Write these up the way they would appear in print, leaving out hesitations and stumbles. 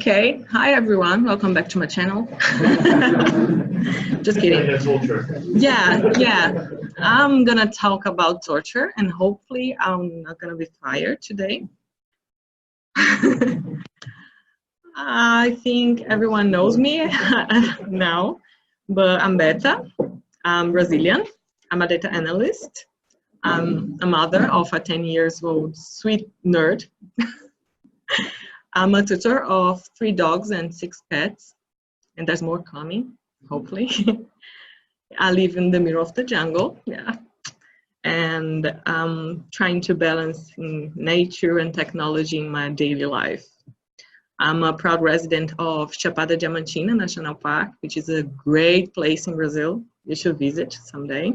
Okay, hi everyone, welcome back to my channel. Just kidding. Yeah, I'm gonna talk about torture and hopefully I'm not gonna be fired today. I think everyone knows me now, but I'm Beta, I'm Brazilian, I'm a data analyst, I'm a mother of a 10-year-old sweet nerd. I'm a tutor of 3 dogs and 6 pets, and there's more coming, hopefully. I live in the middle of the jungle, yeah. And I'm trying to balance nature and technology in my daily life. I'm a proud resident of Chapada Diamantina National Park, which is a great place in Brazil. You should visit someday.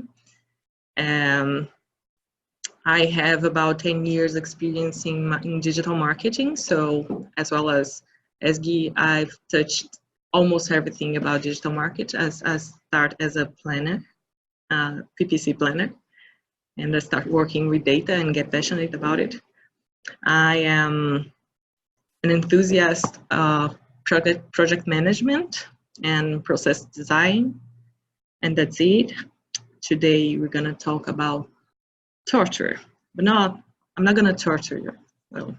I have about 10 years experience in digital marketing, so as well as SG, I've touched almost everything about digital market. As I start as a planner, PPC planner, and I start working with data and get passionate about it. I am an enthusiast of project management and process design, and that's it. Today we're gonna talk about torture, but I'm not gonna torture you. Well,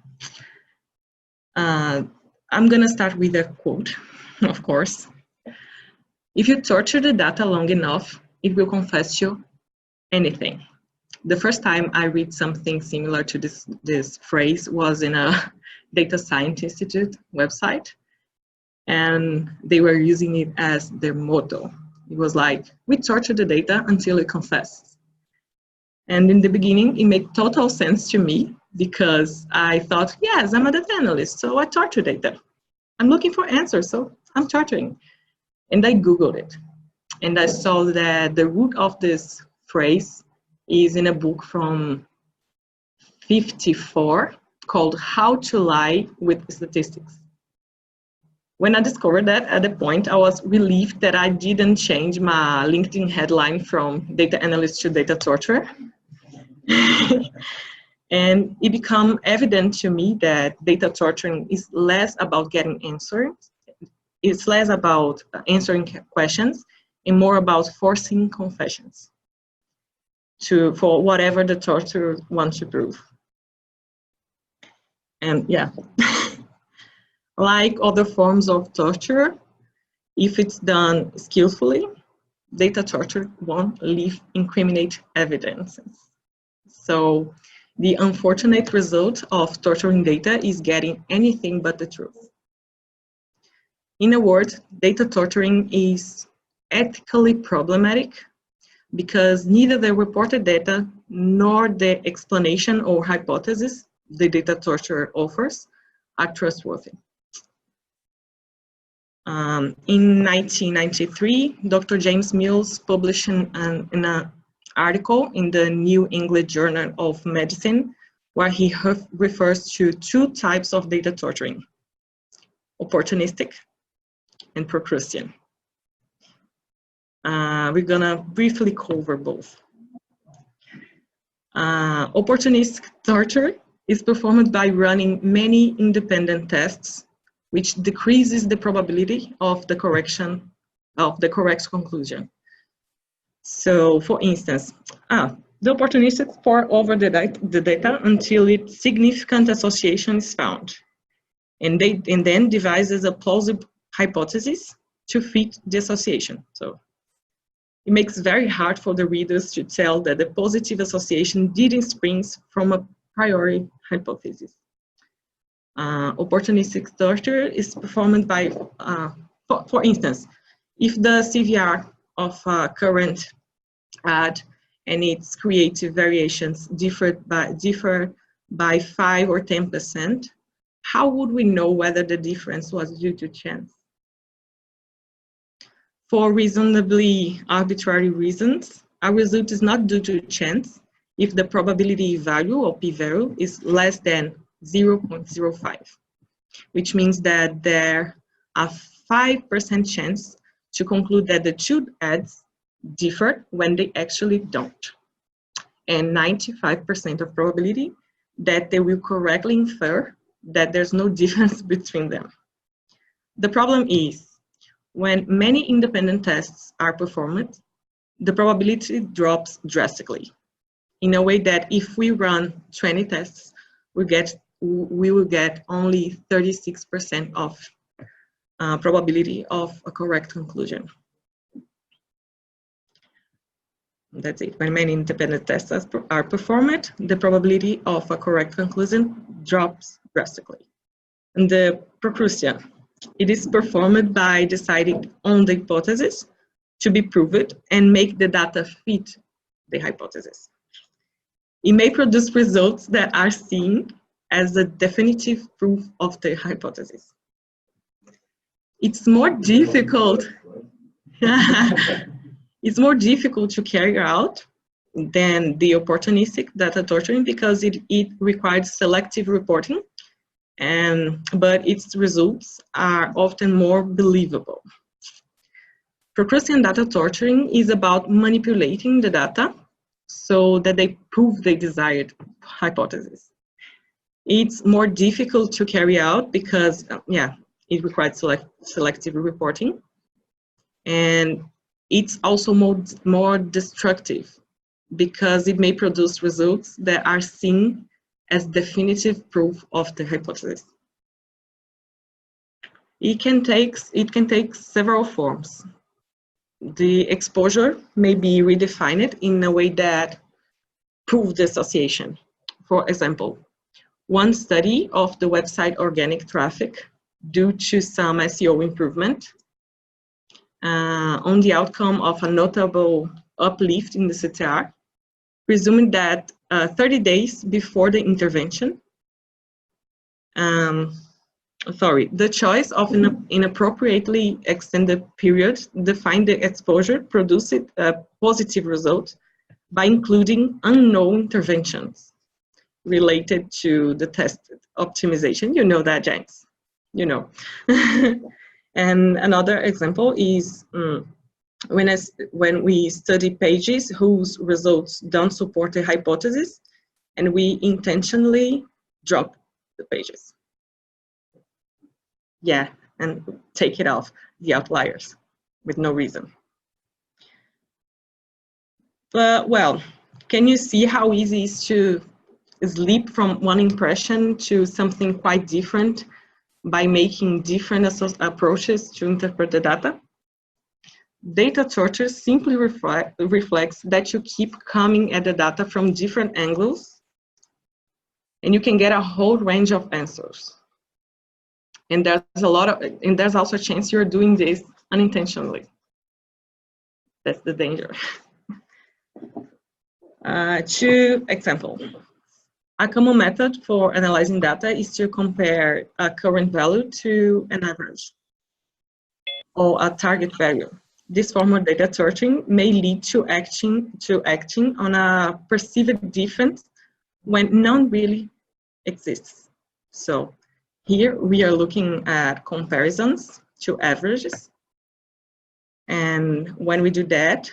I'm gonna start with a quote, of course. If you torture the data long enough, it will confess you anything. The first time I read something similar to this phrase was in a Data Science Institute website, and they were using it as their motto. It was like, we torture the data until it confesses. And in the beginning, it made total sense to me because I thought, yes, I'm a data analyst, so I torture data. I'm looking for answers, so I'm torturing. And I Googled it. And I saw that the root of this phrase is in a book from 1954 called How to Lie with Statistics. When I discovered that, at the point, I was relieved that I didn't change my LinkedIn headline from data analyst to data torturer. And it became evident to me that data torturing is less about getting answers. It's less about answering questions and more about forcing confessions for whatever the torturer wants to prove. And yeah, like other forms of torture, if it's done skillfully, data torture won't leave incriminate evidence. So the unfortunate result of torturing data is getting anything but the truth. In a word, data torturing is ethically problematic because neither the reported data nor the explanation or hypothesis the data torturer offers are trustworthy. In 1993, Dr. James Mills published an article in the New England Journal of Medicine where he refers to 2 types of data torturing: opportunistic and Procrustean. We're gonna briefly cover both. Opportunistic torture is performed by running many independent tests, which decreases the probability of the correct conclusion. So, for instance, the opportunistic pore over the data until its significant association is found, and then devises a plausible hypothesis to fit the association. So it makes it very hard for the readers to tell that the positive association didn't spring from a priori hypothesis. Opportunistic torture is performed by, for instance, if the CVR of a current ad and its creative variations differ by 5 or 10%, how would we know whether the difference was due to chance? For reasonably arbitrary reasons, a result is not due to chance if the probability value or p-value is less than 0.05, which means that there are 5% chance to conclude that the 2 ads differ when they actually don't, and 95% of probability that they will correctly infer that there's no difference between them. The problem is, when many independent tests are performed, the probability drops drastically, in a way that if we run 20 tests, we will get only 36% of probability of a correct conclusion. That's it. When many independent tests are performed, the probability of a correct conclusion drops drastically. And the preclusion, it is performed by deciding on the hypothesis to be proved and make the data fit the hypothesis. It may produce results that are seen as a definitive proof of the hypothesis. It's more difficult. It's more difficult to carry out than the opportunistic data torturing because it requires selective reporting, but its results are often more believable. Preclusion data torturing is about manipulating the data so that they prove the desired hypothesis. It's more difficult to carry out because, it requires selective reporting, and it's also more destructive because it may produce results that are seen as definitive proof of the hypothesis. It can take several forms. The exposure may be redefined in a way that proves the association. For example, one study of the website organic traffic due to some SEO improvement on the outcome of a notable uplift in the CTR, presuming that 30 days before the intervention, the choice of an inappropriately extended period defined the exposure produced a positive result by including unknown interventions related to the test optimization. You know that, James. You know. And another example is when we study pages whose results don't support a hypothesis, and we intentionally drop the pages. Yeah, and take it off the outliers with no reason. But, well, can you see how easy it is to leap from one impression to something quite different by making different approaches to interpret the data? Data torture simply reflects that you keep coming at the data from different angles, and you can get a whole range of answers. And there's also a chance you're doing this unintentionally. That's the danger. 2 examples. A common method for analyzing data is to compare a current value to an average or a target value. This form of data torturing may lead to acting on a perceived difference when none really exists. So here we are looking at comparisons to averages. And when we do that,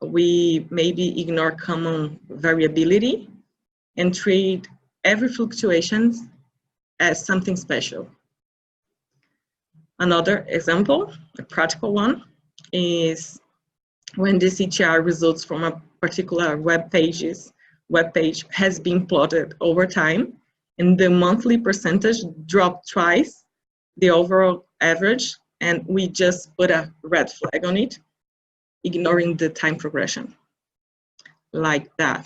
we maybe ignore common variability and treat every fluctuation as something special. Another example, a practical one, is when the CTR results from a particular web page has been plotted over time, and the monthly percentage dropped twice the overall average, and we just put a red flag on it, ignoring the time progression, like that.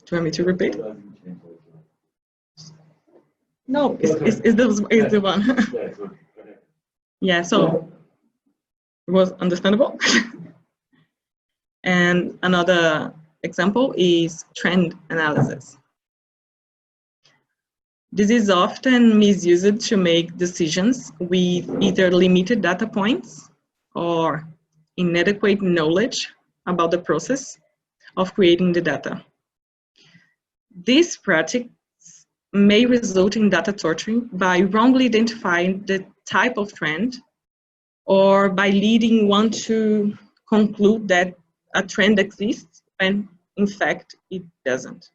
Do you want me to repeat? No, it's the one. Yeah, so it was understandable. And another example is trend analysis. This is often misused to make decisions with either limited data points or inadequate knowledge about the process of creating the data. This practice may result in data torturing by wrongly identifying the type of trend or by leading one to conclude that a trend exists when in fact it doesn't.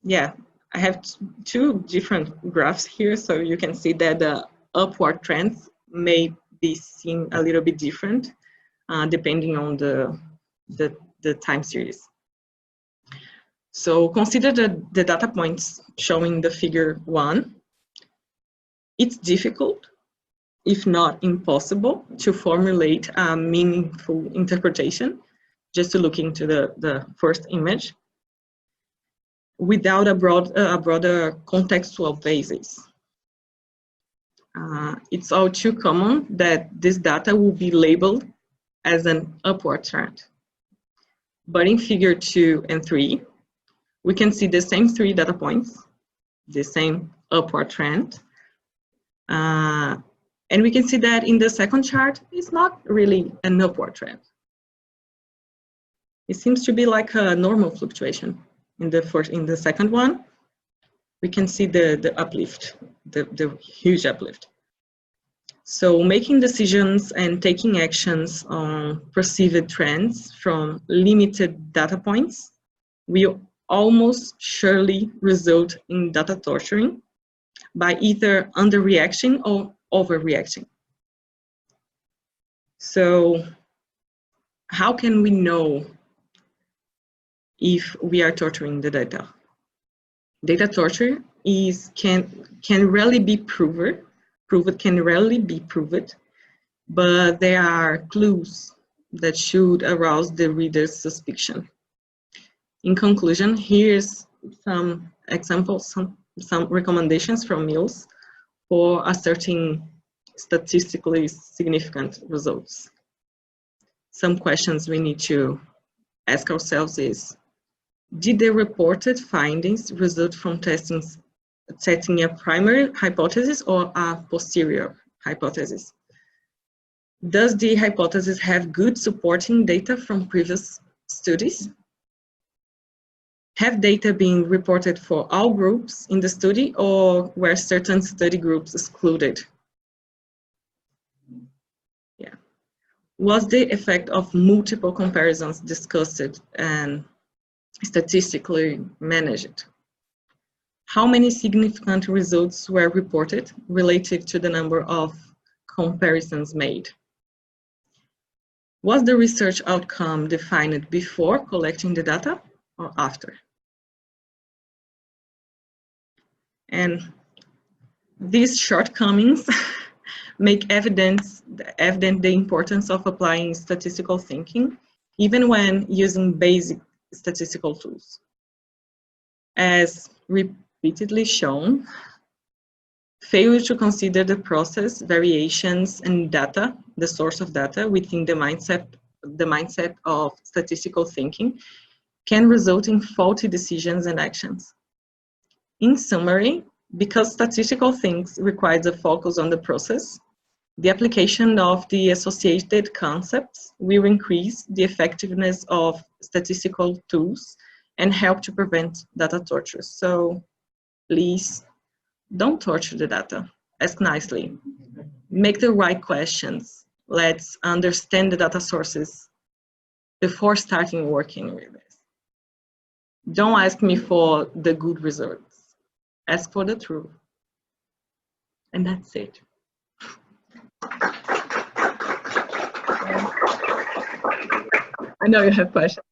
Yeah, I have two different graphs here, so you can see that the upward trends may be seen a little bit different depending on the time series. So consider the data points showing the figure 1. It's difficult, if not impossible, to formulate a meaningful interpretation, just to look into the first image, without a broader contextual basis. It's all too common that this data will be labeled as an upward trend. But in figure 2 and 3, we can see the same 3 data points, the same upward trend. And we can see that in the second chart, it's not really an upward trend. It seems to be like a normal fluctuation. In the second one, we can see the uplift, the huge uplift. So making decisions and taking actions on perceived trends from limited data points will almost surely result in data torturing by either underreaction or overreacting. So how can we know if we are torturing the data? Data torture can rarely be proven, but there are clues that should arouse the reader's suspicion. In conclusion, here's some examples, some recommendations from Mills for asserting statistically significant results. Some questions we need to ask ourselves is, did the reported findings result from testing a primary hypothesis or a posterior hypothesis? Does the hypothesis have good supporting data from previous studies? Have data been reported for all groups in the study, or were certain study groups excluded? Yeah. Was the effect of multiple comparisons discussed and statistically managed? How many significant results were reported related to the number of comparisons made? Was the research outcome defined before collecting the data or after? And these shortcomings make evident the importance of applying statistical thinking, even when using basic statistical tools. As repeatedly shown, failure to consider the process, variations, and data, the source of data, within the mindset of statistical thinking can result in faulty decisions and actions. In summary, because statistical thinking requires a focus on the process, the application of the associated concepts will increase the effectiveness of statistical tools and help to prevent data torture. So please don't torture the data. Ask nicely. Make the right questions. Let's understand the data sources before starting working with this. Don't ask me for the good results. Ask for the truth. And that's it. I know you have questions.